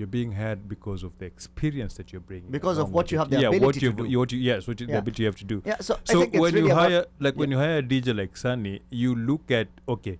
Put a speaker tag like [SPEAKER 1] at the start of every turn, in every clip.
[SPEAKER 1] You're being heard because of the experience that you're bringing.
[SPEAKER 2] Because of
[SPEAKER 1] along
[SPEAKER 2] what
[SPEAKER 1] with
[SPEAKER 2] you
[SPEAKER 1] it.
[SPEAKER 2] have the ability to do.
[SPEAKER 1] The ability you have to do.
[SPEAKER 2] Yeah, so I
[SPEAKER 1] So
[SPEAKER 2] think it's
[SPEAKER 1] when
[SPEAKER 2] really
[SPEAKER 1] you
[SPEAKER 2] about-
[SPEAKER 1] hire, when you hire a DJ like Sunny, you look at, okay,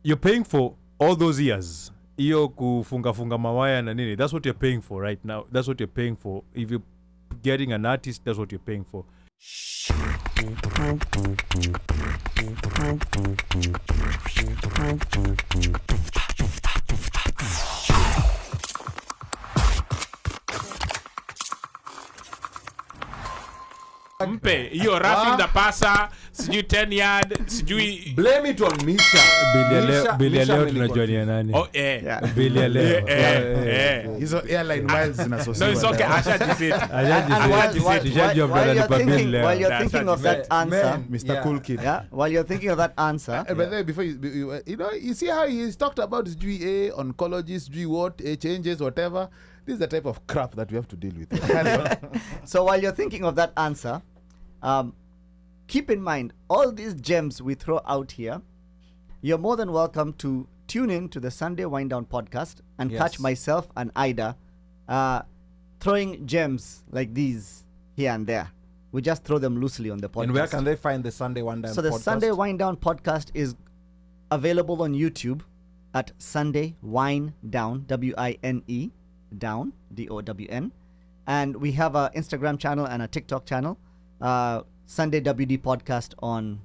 [SPEAKER 1] you're paying for all those years. Iyo kufunga mawaya na nini. That's what you're paying for right now. That's what you're paying for. If you're getting an artist, that's what you're paying for.
[SPEAKER 3] Mpe, hiyo roughing the passer, sijui 10 yard, sijui
[SPEAKER 4] Blame it on Misha.
[SPEAKER 1] Bili ya leo
[SPEAKER 4] Misha
[SPEAKER 1] tunajua ni ya nani.
[SPEAKER 3] oh
[SPEAKER 1] Bili ya leo.
[SPEAKER 5] Hizo airline miles zinasosiwa.
[SPEAKER 3] No, it's okay. Asha defeat.
[SPEAKER 2] While you're thinking of that answer,
[SPEAKER 5] Mr. Cool Kid.
[SPEAKER 2] while you're thinking of that answer,
[SPEAKER 5] But then before you see how he's talked about GA, oncologists, G what, changes, whatever. This is the type of crap that we have to deal with.
[SPEAKER 2] so while you're thinking of that answer, keep in mind all these gems we throw out here. You're more than welcome to tune in to the Sunday Wind Down podcast and catch myself and Ida throwing gems like these here and there. We just throw them loosely on the podcast.
[SPEAKER 4] And where can they find the Sunday Wind Down podcast?
[SPEAKER 2] So the Sunday Wind Down podcast is available on YouTube at Sunday Wine Down, WINE down, DOWN. And we have an Instagram channel and a TikTok channel. Sunday WD podcast on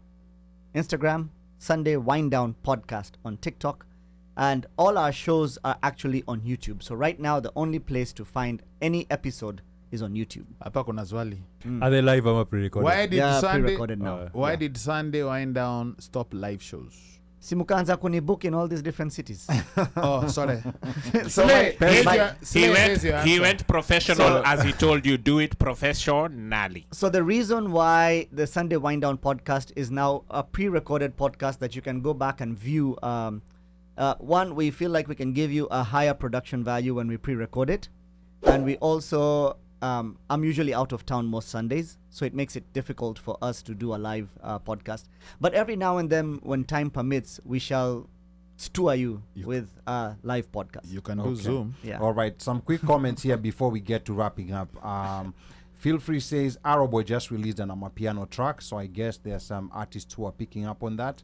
[SPEAKER 2] Instagram, Sunday Wind Down podcast on TikTok. And all our shows are actually on YouTube. So right now, the only place to find any episode is on YouTube.
[SPEAKER 5] Hapa kuna swali.
[SPEAKER 1] Are they live or pre-recorded?
[SPEAKER 5] Why did Sunday Wind Down stop live shows?
[SPEAKER 2] Simukanza kunibook in all these different cities.
[SPEAKER 5] Oh, sorry.
[SPEAKER 2] So
[SPEAKER 3] he went professional as he told you, do it professionally.
[SPEAKER 2] So the reason why the Sunday Wind Down podcast is now a pre-recorded podcast that you can go back and view. One, we feel like we can give you a higher production value when we pre-record it. And we also, I'm usually out of town most Sundays, so it makes it difficult for us to do a live podcast. But every now and then, when time permits, we shall tour you with a live podcast.
[SPEAKER 5] You can do Zoom.
[SPEAKER 2] Yeah.
[SPEAKER 4] All right, some quick comments here before we get to wrapping up. Feel Free says, Arrowboy just released an Amapiano track, so I guess there are some artists who are picking up on that.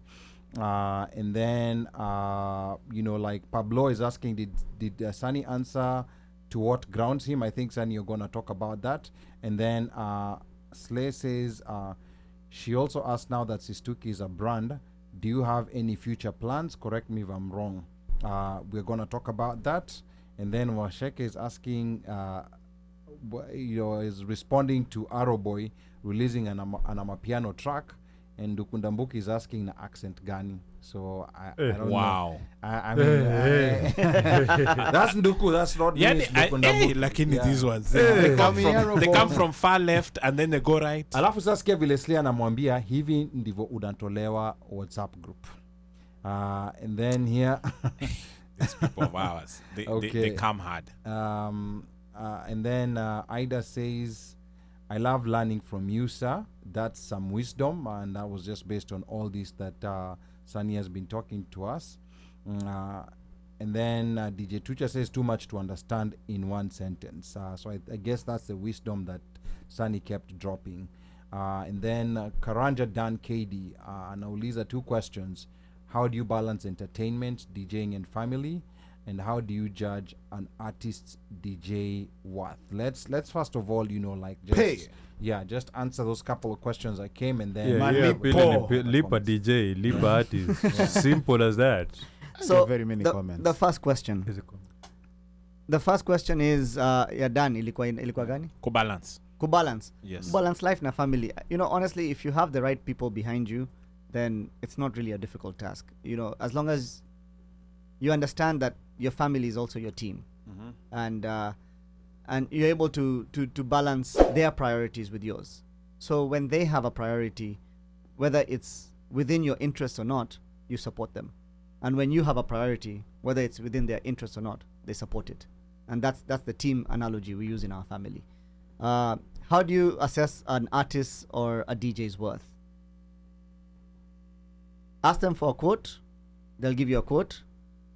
[SPEAKER 4] And then, like Pablo is asking, did Sunny answer to what grounds him? I think, Sunny, you're going to talk about that. And then Slay says, she also asked, now that SISTUKI is a brand, do you have any future plans? Correct me if I'm wrong. We're going to talk about that. And then Washeke is asking, is responding to Arrowboy releasing an Amapiano track. And Dukundambuki is asking the accent gani. So I don't know. I mean, that's Nduku. That's not me.
[SPEAKER 3] Lakini these ones. They come from far left and then they go right.
[SPEAKER 4] Alafu sasa sikia vile Slia anamwambia hivi ndivyo unatolewa WhatsApp group. And then here
[SPEAKER 3] these people of ours, they come hard.
[SPEAKER 4] And then Ida says, I love learning from you, sir. That's some wisdom, and that was just based on all this that Sunny has been talking to us. And then DJ Tucha says, too much to understand in one sentence. So I guess that's the wisdom that Sunny kept dropping. And then Karanja Dan KD, nauliza two questions. How do you balance entertainment, DJing, and family? And how do you judge an artist's DJ worth? Let's first of all, just answer those couple of questions that came, and then
[SPEAKER 1] Lipa DJ, Lipa artist. Simple as that.
[SPEAKER 2] So
[SPEAKER 5] very many comments.
[SPEAKER 2] The first question. The first question is Dan, ilikuwa gani? Kubalance.
[SPEAKER 3] Yes.
[SPEAKER 2] Balance life na family. Honestly, if you have the right people behind you, then it's not really a difficult task. As long as you understand that your family is also your team, and you're able to balance their priorities with yours. So when they have a priority, whether it's within your interests or not, you support them. And when you have a priority, whether it's within their interests or not, they support it. And that's the team analogy we use in our family. How do you assess an artist or a DJ's worth? Ask them for a quote. They'll give you a quote.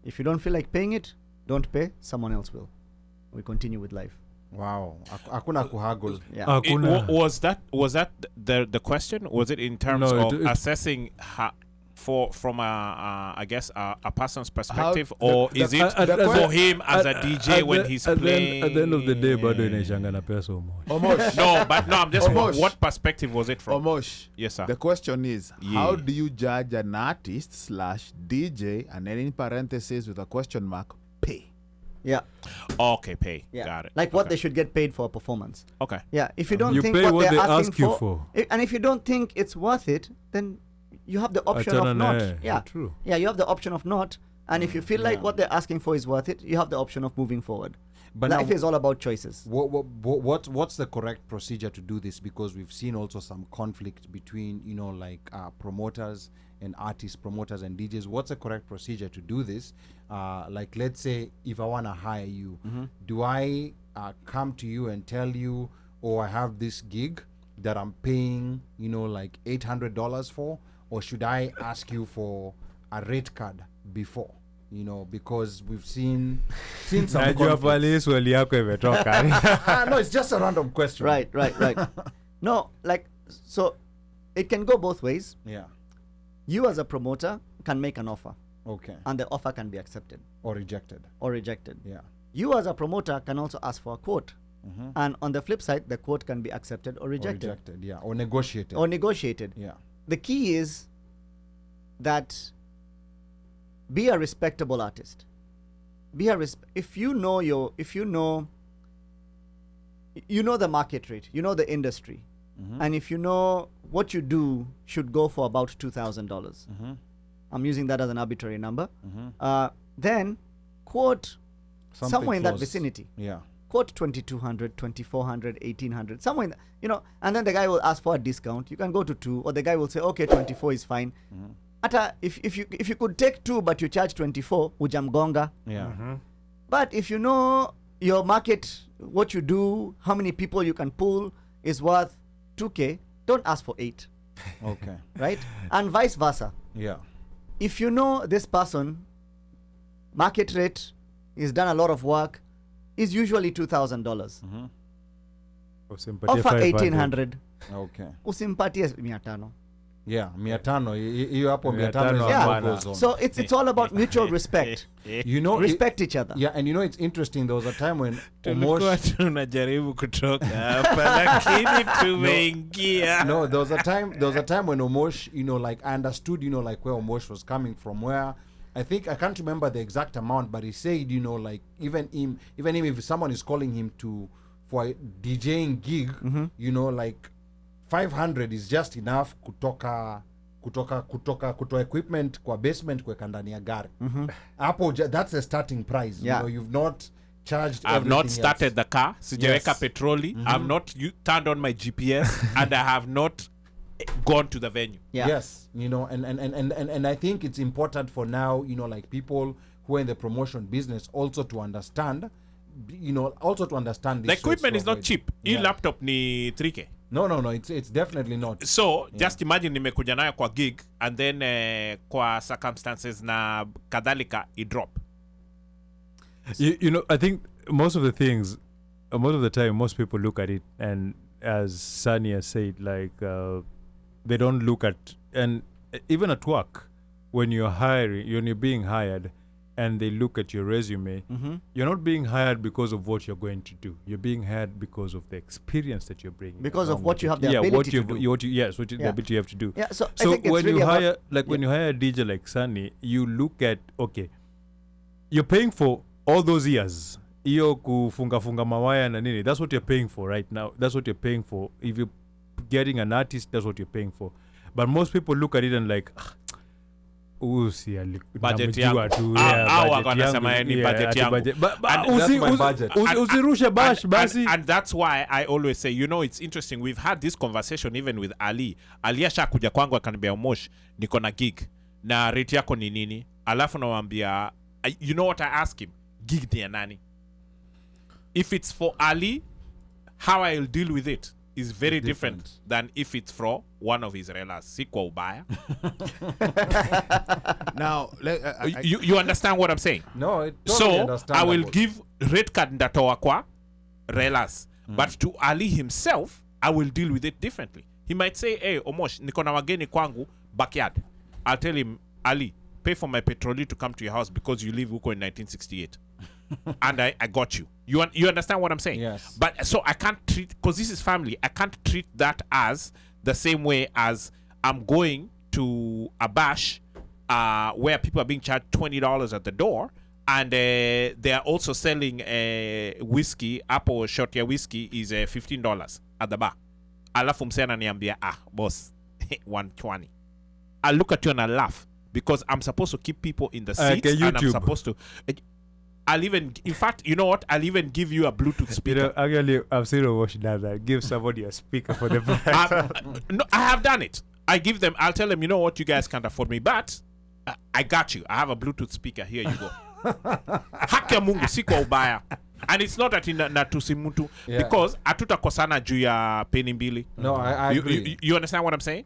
[SPEAKER 2] If you don't feel like paying it, don't pay. Someone else will. we continue with life.
[SPEAKER 4] Wow. Hakuna kuhaggle.
[SPEAKER 2] Yeah.
[SPEAKER 3] Was that the question? Was it in terms of assessing from I guess a person's perspective, or is it for him as a DJ when he's playing?
[SPEAKER 1] At the end of the day, bado inaishanga na pesa Omosh.
[SPEAKER 5] Omosh.
[SPEAKER 3] No, I'm just what perspective was it from?
[SPEAKER 5] Omosh.
[SPEAKER 3] Yes, sir.
[SPEAKER 5] The question is, how do you judge an artist / DJ, and then in parentheses with a question mark, pay?
[SPEAKER 2] Yeah.
[SPEAKER 3] Okay, pay.
[SPEAKER 2] Yeah.
[SPEAKER 3] Got it.
[SPEAKER 2] Like what they should get paid for a performance.
[SPEAKER 3] Okay.
[SPEAKER 2] Yeah. If you don't think
[SPEAKER 1] pay
[SPEAKER 2] what they're asking
[SPEAKER 1] ask you for.
[SPEAKER 2] And if you don't think it's worth it, then you have the option of not. Yeah.
[SPEAKER 1] True.
[SPEAKER 2] Yeah, you have the option of not. And if you feel like what they're asking for is worth it, you have the option of moving forward.
[SPEAKER 4] But
[SPEAKER 2] life
[SPEAKER 4] now,
[SPEAKER 2] is all about choices.
[SPEAKER 4] What's the correct procedure to do this? Because we've seen also some conflict between, promoters and artists, promoters and DJs. What's the correct procedure to do this? Like, let's say if I want to hire you, do I come to you and tell you, I have this gig that I'm paying, like $800 for? Or should I ask you for a rate card before? Because we've seen some conflicts. No, it's just a random question.
[SPEAKER 2] Right. No, so it can go both ways.
[SPEAKER 4] Yeah.
[SPEAKER 2] You as a promoter can make an offer.
[SPEAKER 4] Okay.
[SPEAKER 2] And the offer can be accepted.
[SPEAKER 4] Or rejected.
[SPEAKER 2] Yeah. You as a promoter can also ask for a quote. And on the flip side, the quote can be accepted or rejected.
[SPEAKER 4] Or negotiated. Yeah.
[SPEAKER 2] The key is that be a respectable artist. If you know the market rate, you know the industry, and if you know what you do should go for about $2,000. I'm using that as an arbitrary number. Then quote somewhere in that vicinity.
[SPEAKER 4] Yeah.
[SPEAKER 2] Quote 2,200, 2,400, 1,800, somewhere in and then the guy will ask for a discount. You can go to 2, or the guy will say, okay, 24 is fine. If you could take 2 but you charge 24, ujamgonga.
[SPEAKER 4] Yeah.
[SPEAKER 2] But if you know your market, what you do, how many people you can pull is worth 2K, don't ask for 8.
[SPEAKER 4] Okay.
[SPEAKER 2] Right? And vice versa.
[SPEAKER 4] Yeah.
[SPEAKER 2] If you know this person, market rate, he's done a lot of work, is usually $2,000. Offer 1,800.
[SPEAKER 4] Okay.
[SPEAKER 2] Usimpatie 500.
[SPEAKER 4] Yeah, 500. Hiyo hapo 500.
[SPEAKER 2] So it's all about mutual respect. Respect each other.
[SPEAKER 4] Yeah, and it's interesting. There was a time when Omosh
[SPEAKER 3] tunajaribu kutoka hapa lakini tumeingia.
[SPEAKER 4] No, there was a time when Omosh, I understood, where Omosh was coming from, where I think I can't remember the exact amount, but he said, even him, if someone is calling him for a DJing gig, 500 is just enough kutoa equipment kwa basement kuweka ndani ya gari. Hapo that's the starting price.
[SPEAKER 2] Yeah.
[SPEAKER 4] You've not charged.
[SPEAKER 3] I've not started the car. Sijaweka petroli. I've not turned on my GPS and I have not gone to the venue.
[SPEAKER 2] Yeah.
[SPEAKER 4] Yes, and I think it's important for now, people who are in the promotion business also to understand, this.
[SPEAKER 3] The equipment is not cheap.
[SPEAKER 4] Yeah.
[SPEAKER 3] Laptop ni 3K.
[SPEAKER 4] No, it's definitely not.
[SPEAKER 3] So, just imagine nimekuja nayo kwa gig and then kwa circumstances na kadhalika I drop.
[SPEAKER 1] I think most of the time, most people look at it, and as Sania said, they don't look at, and even at work, when you're being hired, and they look at your resume, you're not being hired because of what you're going to do. You're being hired because of the experience that you're bringing.
[SPEAKER 2] Because of what you have the ability to do.
[SPEAKER 1] The ability you have to do.
[SPEAKER 2] Yeah, so I think it's
[SPEAKER 1] when
[SPEAKER 2] really
[SPEAKER 1] you hire, when you hire a DJ like Sunny, you look at, okay, you're paying for all those years. Iyo kufunga mawaya na nini. That's what you're paying for right now. That's what you're paying for. If you're getting an artist, that's what you're paying for. But most people look at it and like,
[SPEAKER 3] budget yangu. Wanasema ni budget yangu.
[SPEAKER 1] Usirushe bash basi.
[SPEAKER 3] And that's why I always say, it's interesting. We've had this conversation even with Ali. Ali ashakuja kwangu akaniambia, Omosh, niko na gig. Na rate yako ni nini? Alafu namwambia, you know what I ask him? Gig ni ya nani? If it's for Ali, how I'll deal with it is very different than if it's from one of his relatives. Sikwa ubaya.
[SPEAKER 5] Now,
[SPEAKER 3] you understand what I'm saying?
[SPEAKER 4] No, it totally
[SPEAKER 3] so
[SPEAKER 4] understandable.
[SPEAKER 3] I will give red card ndatoa kwa relas, but to Ali himself, I will deal with it differently. He might say, "Hey, Omosh, niko na wageni kwangu backyard." I'll tell him, "Ali, pay for my petroli to come to your house because you live huko in 1968." And I got you. You understand what I'm saying?
[SPEAKER 4] Yes.
[SPEAKER 3] But so I can't treat, because this is family, I can't treat that as the same way as I'm going to a bash where people are being charged $20 at the door, and they are also selling whiskey. Apple shot ya whiskey is $15 at the bar. Alafu msena niambia, boss, 120. I look at you and I laugh because I'm supposed to keep people in the seats, and I'm supposed to. I'll even, in fact, you know what? I'll even give you a Bluetooth speaker.
[SPEAKER 1] You know, actually, I've seen a watch that. Give somebody a speaker for the price.
[SPEAKER 3] No, I have done it. I'll tell them, you know what? You guys can't afford me, but I got you. I have a Bluetooth speaker. Here you go. Haki ya Mungu, siko ubaya. And it's not that natusimuntu because atutakosana juu ya peni mbili.
[SPEAKER 4] No, I agree.
[SPEAKER 3] You understand what I'm saying?